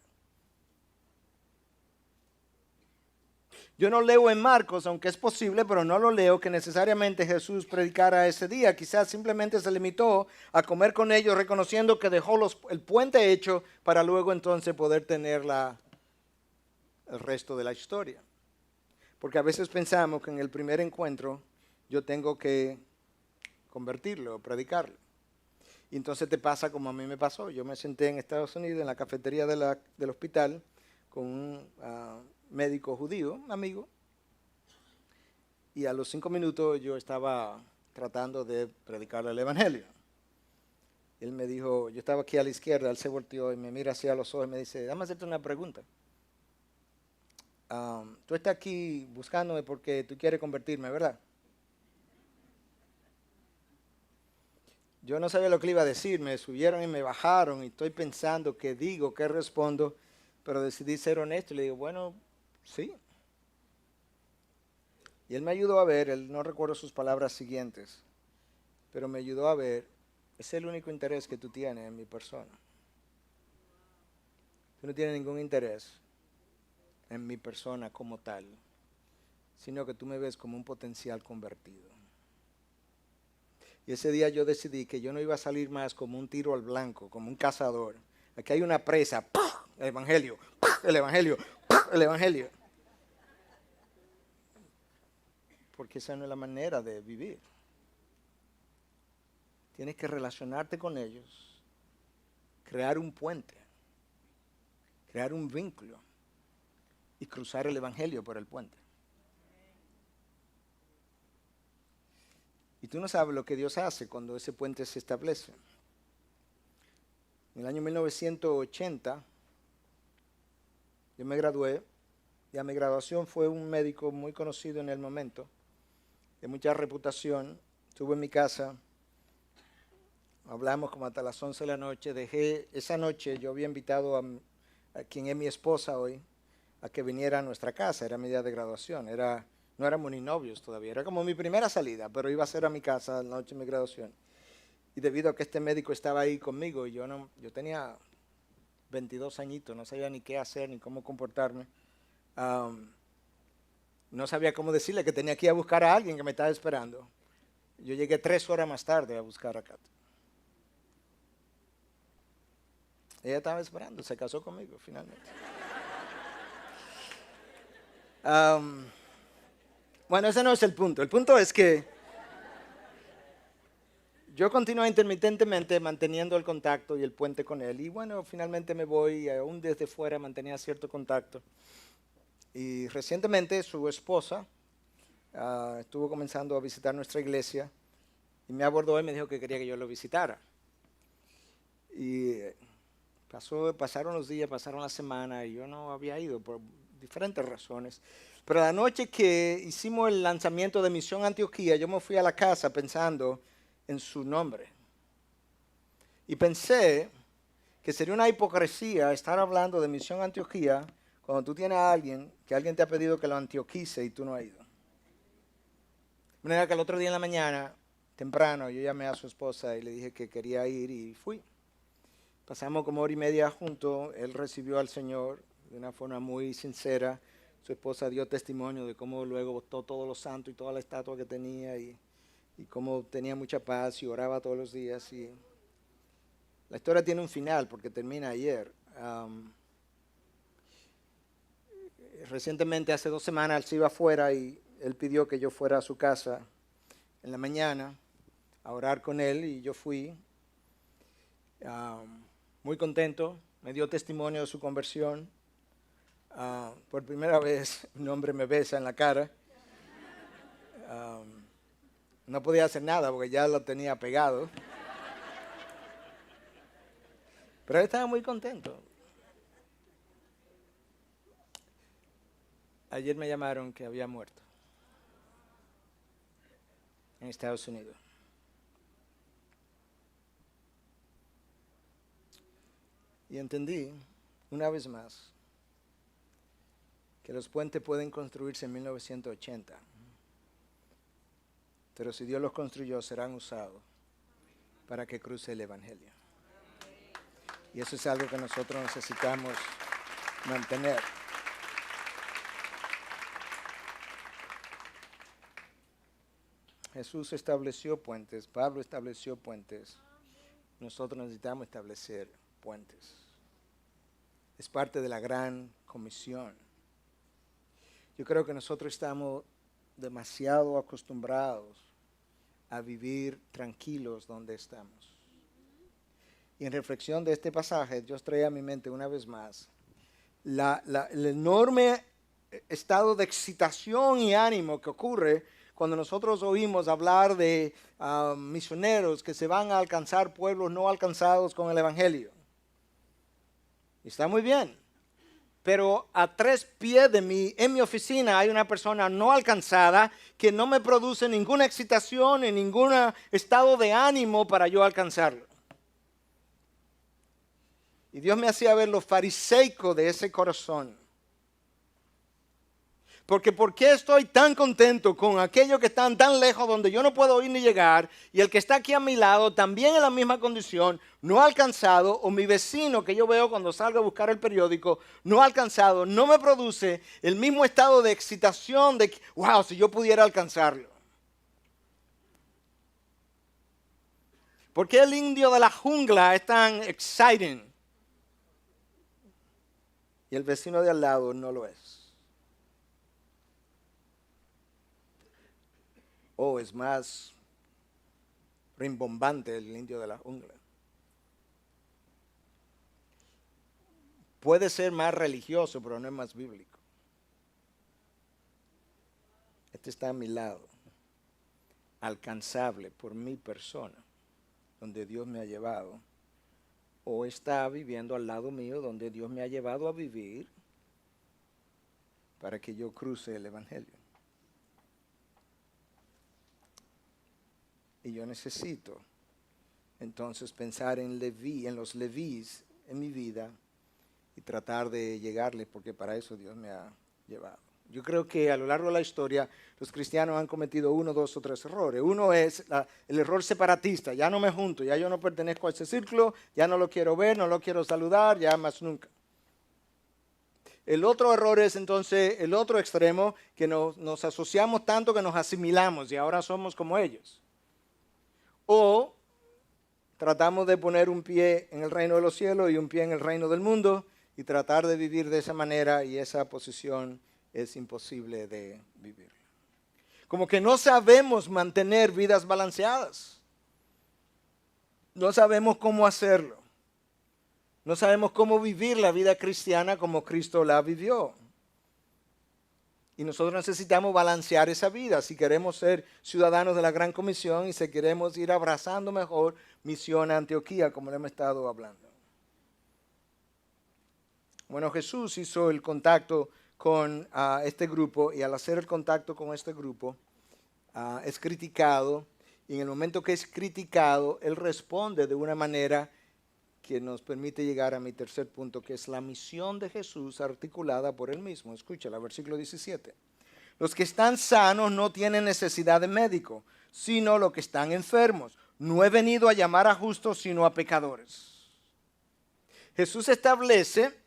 Yo no leo en Marcos, aunque es posible, pero no lo leo, que necesariamente Jesús predicara ese día. Quizás simplemente se limitó a comer con ellos, reconociendo que dejó el puente hecho para luego entonces poder tener el resto de la historia. Porque a veces pensamos que en el primer encuentro yo tengo que convertirlo, predicarlo. Y entonces te pasa como a mí me pasó. Yo me senté en Estados Unidos en la cafetería del hospital con un médico judío, un amigo, y a los 5 minutos yo estaba tratando de predicarle el evangelio. Él me dijo, yo estaba aquí a la izquierda, él se volteó y me mira hacia los ojos y me dice, déjame hacerte una pregunta. Tú estás aquí buscándome porque tú quieres convertirme, ¿verdad? Yo no sabía lo que le iba a decir, me subieron y me bajaron y estoy pensando qué digo, qué respondo, pero decidí ser honesto y le digo, bueno, sí. Y él me ayudó a ver, él no recuerdo sus palabras siguientes, pero me ayudó a ver, es el único interés que tú tienes en mi persona. Tú no tienes ningún interés en mi persona como tal, sino que tú me ves como un potencial convertido. Y ese día yo decidí que yo no iba a salir más como un tiro al blanco, como un cazador. Aquí hay una presa, ¡pah! El evangelio, ¡pah! El evangelio, ¡pah! El evangelio. Porque esa no es la manera de vivir. Tienes que relacionarte con ellos, crear un puente, crear un vínculo y cruzar el evangelio por el puente. Y tú no sabes lo que Dios hace cuando ese puente se establece. En el año 1980 yo me gradué y a mi graduación fue un médico muy conocido en el momento, de mucha reputación. Estuve en mi casa, hablamos como hasta las 11 de la noche. Esa noche yo había invitado a quien es mi esposa hoy a que viniera a nuestra casa, era mi día de graduación, no éramos ni novios todavía, era como mi primera salida, pero iba a ser a mi casa la noche de mi graduación. Y debido a que este médico estaba ahí conmigo y yo tenía 22 añitos, no sabía ni qué hacer ni cómo comportarme, no sabía cómo decirle que tenía que ir a buscar a alguien que me estaba esperando. Yo llegué 3 horas más tarde a buscar a Kat. Ella estaba esperando, se casó conmigo finalmente. Bueno, ese no es el punto. El punto es que yo continué intermitentemente manteniendo el contacto y el puente con él. Y bueno, finalmente me voy, aún desde fuera mantenía cierto contacto. Y recientemente su esposa estuvo comenzando a visitar nuestra iglesia y me abordó y me dijo que quería que yo lo visitara. Y pasaron los días, pasaron la semana y yo no había ido por diferentes razones. Pero la noche que hicimos el lanzamiento de Misión Antioquía, yo me fui a la casa pensando en su nombre. Y pensé que sería una hipocresía estar hablando de Misión Antioquía cuando tú tienes a alguien, que alguien te ha pedido que lo antioquice y tú no has ido. De manera que el otro día en la mañana, temprano, yo llamé a su esposa y le dije que quería ir y fui. Pasamos como 1 hora y media juntos, él recibió al Señor de una forma muy sincera. Su esposa dio testimonio de cómo luego botó todos los santos y toda la estatua que tenía y cómo tenía mucha paz y oraba todos los días. Y la historia tiene un final porque termina ayer. Recientemente, hace 2 semanas, él se iba afuera y él pidió que yo fuera a su casa en la mañana a orar con él y yo fui muy contento, me dio testimonio de su conversión. Por primera vez un hombre me besa en la cara. No podía hacer nada porque ya lo tenía pegado. Pero él estaba muy contento. Ayer me llamaron que había muerto en Estados Unidos. Y entendí, una vez más, que los puentes pueden construirse en 1980. Pero si Dios los construyó, serán usados para que cruce el Evangelio. Y eso es algo que nosotros necesitamos mantener. Jesús estableció puentes, Pablo estableció puentes. Nosotros necesitamos establecer puentes. Es parte de la gran comisión. Yo creo que nosotros estamos demasiado acostumbrados a vivir tranquilos donde estamos. Y en reflexión de este pasaje, Dios trae a mi mente una vez más el enorme estado de excitación y ánimo que ocurre cuando nosotros oímos hablar de misioneros que se van a alcanzar pueblos no alcanzados con el Evangelio. Y está muy bien. Pero a 3 pies de mí, en mi oficina, hay una persona no alcanzada que no me produce ninguna excitación ni ningún estado de ánimo para yo alcanzarlo. Y Dios me hacía ver lo fariseico de ese corazón. Porque ¿por qué estoy tan contento con aquellos que están tan lejos donde yo no puedo ir ni llegar? Y el que está aquí a mi lado también en la misma condición, no ha alcanzado, o mi vecino que yo veo cuando salgo a buscar el periódico, no ha alcanzado, no me produce el mismo estado de excitación de que, wow, si yo pudiera alcanzarlo. ¿Por qué el indio de la jungla es tan exciting? Y el vecino de al lado no lo es. O es más rimbombante el indio de la jungla. Puede ser más religioso, pero no es más bíblico. Este está a mi lado, alcanzable por mi persona, donde Dios me ha llevado. O está viviendo al lado mío, donde Dios me ha llevado a vivir para que yo cruce el Evangelio. Y yo necesito entonces pensar en los Levís en mi vida y tratar de llegarles, porque para eso Dios me ha llevado. Yo creo que a lo largo de la historia los cristianos han cometido 1, 2 o 3 errores. Uno es el error separatista. Ya no me junto, ya yo no pertenezco a ese círculo, ya no lo quiero ver, no lo quiero saludar, ya más nunca. El otro error es entonces el otro extremo, que nos asociamos tanto que nos asimilamos y ahora somos como ellos. O tratamos de poner un pie en el reino de los cielos y un pie en el reino del mundo y tratar de vivir de esa manera, y esa posición es imposible de vivir. Como que no sabemos mantener vidas balanceadas. No sabemos cómo hacerlo. No sabemos cómo vivir la vida cristiana como Cristo la vivió. Y nosotros necesitamos balancear esa vida si queremos ser ciudadanos de la Gran Comisión y si queremos ir abrazando mejor Misión Antioquía, como le hemos estado hablando. Bueno, Jesús hizo el contacto con este grupo, y al hacer el contacto con este grupo es criticado, y en el momento que es criticado, Él responde de una manera que nos permite llegar a mi tercer punto, que es la misión de Jesús articulada por Él mismo. Escúchala, versículo 17. Los que están sanos no tienen necesidad de médico, sino los que están enfermos. No he venido a llamar a justos, sino a pecadores. Jesús establece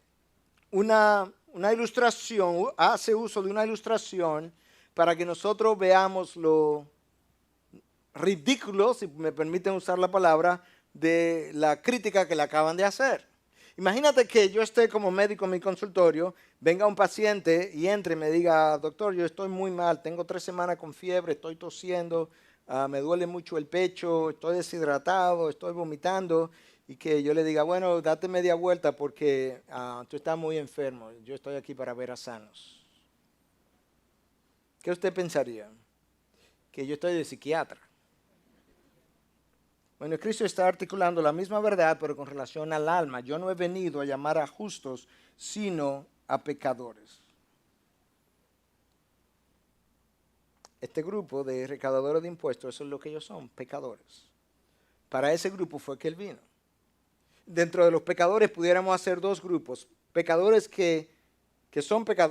una ilustración, hace uso de una ilustración para que nosotros veamos lo ridículo, si me permiten usar la palabra, de la crítica que le acaban de hacer. Imagínate que yo esté como médico en mi consultorio, venga un paciente y entre y me diga, doctor, yo estoy muy mal, tengo 3 semanas con fiebre, estoy tosiendo, me duele mucho el pecho, estoy deshidratado, estoy vomitando, y que yo le diga, bueno, date media vuelta porque tú estás muy enfermo, yo estoy aquí para ver a sanos. ¿Qué usted pensaría? Que yo estoy de psiquiatra. Bueno, Cristo está articulando la misma verdad, pero con relación al alma. Yo no he venido a llamar a justos, sino a pecadores. Este grupo de recaudadores de impuestos, eso es lo que ellos son, pecadores. Para ese grupo fue que él vino. Dentro de los pecadores pudiéramos hacer dos grupos. Pecadores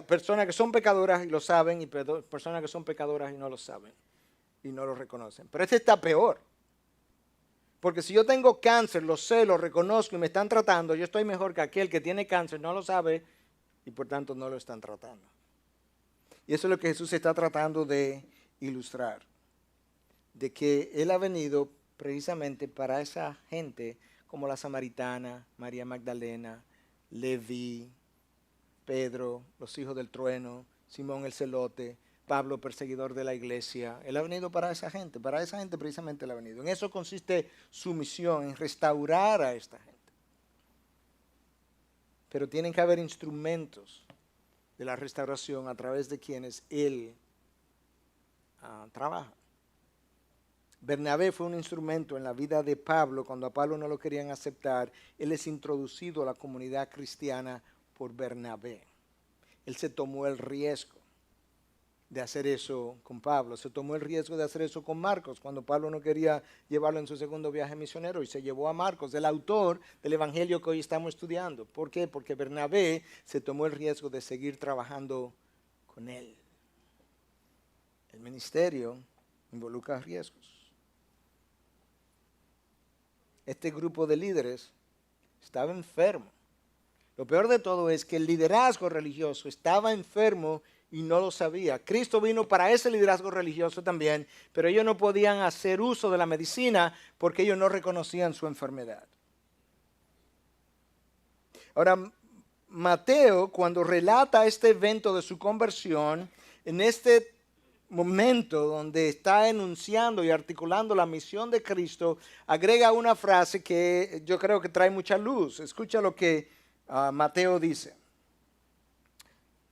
personas que son pecadoras y lo saben, y personas que son pecadoras y no lo saben y no lo reconocen. Pero este está peor. Porque si yo tengo cáncer, lo sé, lo reconozco y me están tratando, yo estoy mejor que aquel que tiene cáncer, no lo sabe y por tanto no lo están tratando. Y eso es lo que Jesús está tratando de ilustrar. De que Él ha venido precisamente para esa gente como la samaritana, María Magdalena, Leví, Pedro, los hijos del trueno, Simón el celote, Pablo, perseguidor de la iglesia. Él ha venido para esa gente precisamente él ha venido. En eso consiste su misión, en restaurar a esta gente. Pero tienen que haber instrumentos de la restauración a través de quienes él trabaja. Bernabé fue un instrumento en la vida de Pablo. Cuando a Pablo no lo querían aceptar, él es introducido a la comunidad cristiana por Bernabé. Él se tomó el riesgo de hacer eso con Pablo. Se tomó el riesgo de hacer eso con Marcos, cuando Pablo no quería llevarlo en su segundo viaje misionero, y se llevó a Marcos, el autor del evangelio que hoy estamos estudiando. ¿Por qué? Porque Bernabé se tomó el riesgo de seguir trabajando con él. El ministerio involucra riesgos. Este grupo de líderes estaba enfermo. Lo peor de todo es que el liderazgo religioso estaba enfermo y no lo sabía. Cristo vino para ese liderazgo religioso también, pero ellos no podían hacer uso de la medicina porque ellos no reconocían su enfermedad. Ahora, Mateo, cuando relata este evento de su conversión, en este momento donde está enunciando y articulando la misión de Cristo, agrega una frase que yo creo que trae mucha luz. Escucha lo que Mateo dice.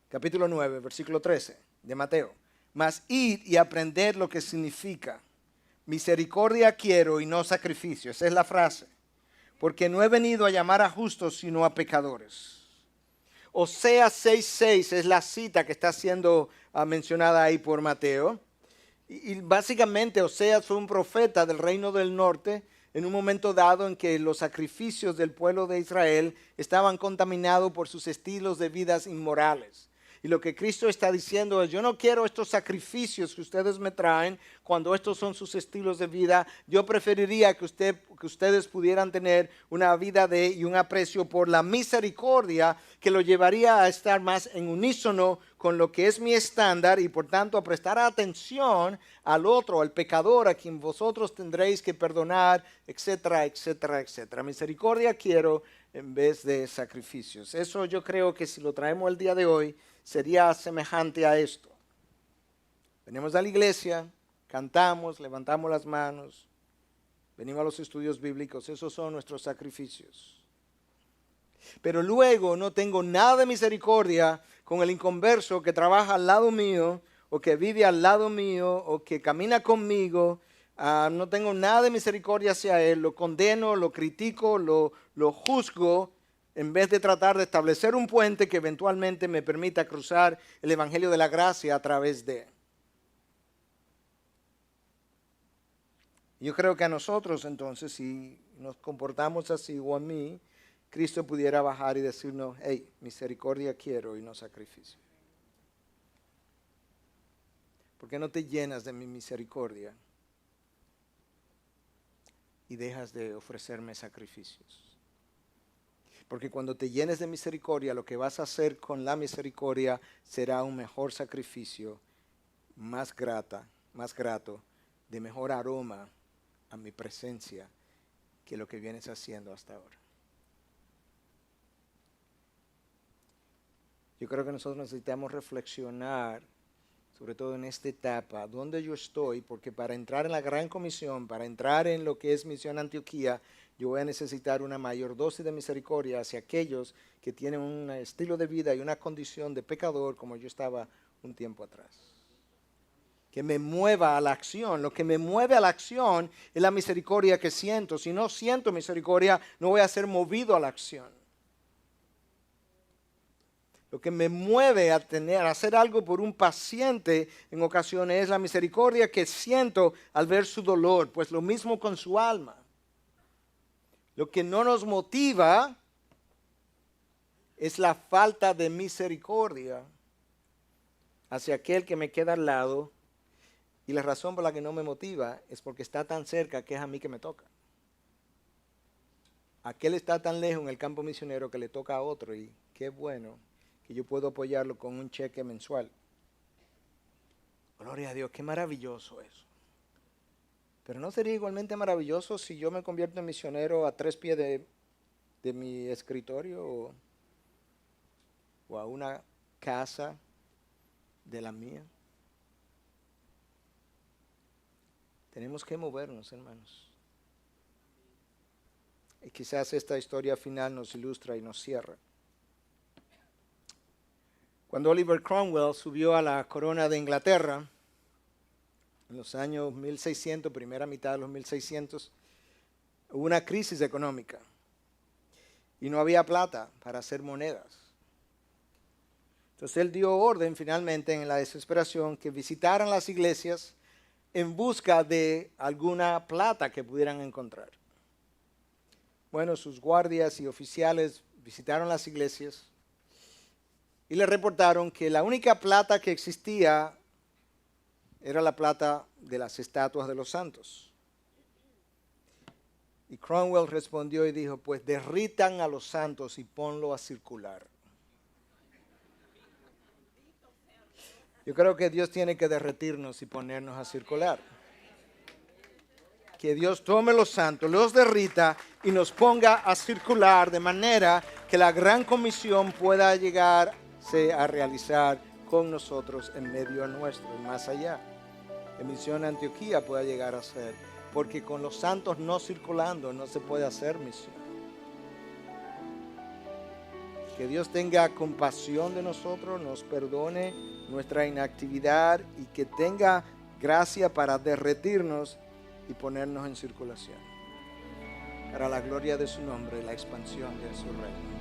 Capítulo 9, versículo 13 de Mateo. Mas id y aprended lo que significa. Misericordia quiero y no sacrificio. Esa es la frase. Porque no he venido a llamar a justos, sino a pecadores. Oseas 6:6 es la cita que está siendo mencionada ahí por Mateo. Y básicamente Oseas fue un profeta del reino del norte en un momento dado en que los sacrificios del pueblo de Israel estaban contaminados por sus estilos de vidas inmorales. Y lo que Cristo está diciendo es, yo no quiero estos sacrificios que ustedes me traen cuando estos son sus estilos de vida. Yo preferiría que ustedes pudieran tener una vida y un aprecio por la misericordia que lo llevaría a estar más en unísono con lo que es mi estándar y por tanto a prestar atención al otro, al pecador, a quien vosotros tendréis que perdonar, etcétera, etcétera, etcétera. Misericordia quiero en vez de sacrificios. Eso yo creo que si lo traemos el día de hoy, sería semejante a esto. Venimos a la iglesia, cantamos, levantamos las manos, venimos a los estudios bíblicos, esos son nuestros sacrificios. Pero luego no tengo nada de misericordia con el inconverso que trabaja al lado mío, o que vive al lado mío, o que camina conmigo. No tengo nada de misericordia hacia él, lo condeno, lo critico, lo juzgo, en vez de tratar de establecer un puente que eventualmente me permita cruzar el evangelio de la gracia a través de. Yo creo que a nosotros entonces, si nos comportamos así, o a mí, Cristo pudiera bajar y decirnos, hey, misericordia quiero y no sacrificio. ¿Por qué no te llenas de mi misericordia y dejas de ofrecerme sacrificios? Porque cuando te llenes de misericordia, lo que vas a hacer con la misericordia será un mejor sacrificio, más grato, de mejor aroma a mi presencia que lo que vienes haciendo hasta ahora. Yo creo que nosotros necesitamos reflexionar, sobre todo en esta etapa, dónde yo estoy, porque para entrar en la gran comisión, para entrar en lo que es Misión Antioquía, yo voy a necesitar una mayor dosis de misericordia hacia aquellos que tienen un estilo de vida y una condición de pecador como yo estaba un tiempo atrás. Que me mueva a la acción. Lo que me mueve a la acción es la misericordia que siento. Si no siento misericordia, no voy a ser movido a la acción. Lo que me mueve a hacer algo por un paciente en ocasiones es la misericordia que siento al ver su dolor, pues lo mismo con su alma. Lo que no nos motiva es la falta de misericordia hacia aquel que me queda al lado, y la razón por la que no me motiva es porque está tan cerca que es a mí que me toca. Aquel está tan lejos en el campo misionero que le toca a otro, y qué bueno que yo puedo apoyarlo con un cheque mensual. Gloria a Dios, qué maravilloso eso. Pero ¿no sería igualmente maravilloso si yo me convierto en misionero a 3 pies de mi escritorio o a una casa de la mía? Tenemos que movernos, hermanos. Y quizás esta historia final nos ilustra y nos cierra. Cuando Oliver Cromwell subió a la corona de Inglaterra, en los años 1600, primera mitad de los 1600, hubo una crisis económica y no había plata para hacer monedas. Entonces él dio orden finalmente en la desesperación que visitaran las iglesias en busca de alguna plata que pudieran encontrar. Bueno, sus guardias y oficiales visitaron las iglesias y le reportaron que la única plata que existía era la plata de las estatuas de los santos. Y Cromwell respondió y dijo, pues derritan a los santos y ponlo a circular. Yo creo que Dios tiene que derretirnos y ponernos a circular. Que Dios tome los santos, los derrita y nos ponga a circular de manera que la gran comisión pueda llegarse a realizar con nosotros en medio nuestro y más allá. Que Misión Antioquía pueda llegar a ser, porque con los santos no circulando no se puede hacer misión. Que Dios tenga compasión de nosotros, nos perdone nuestra inactividad y que tenga gracia para derretirnos y ponernos en circulación para la gloria de su nombre y la expansión de su reino.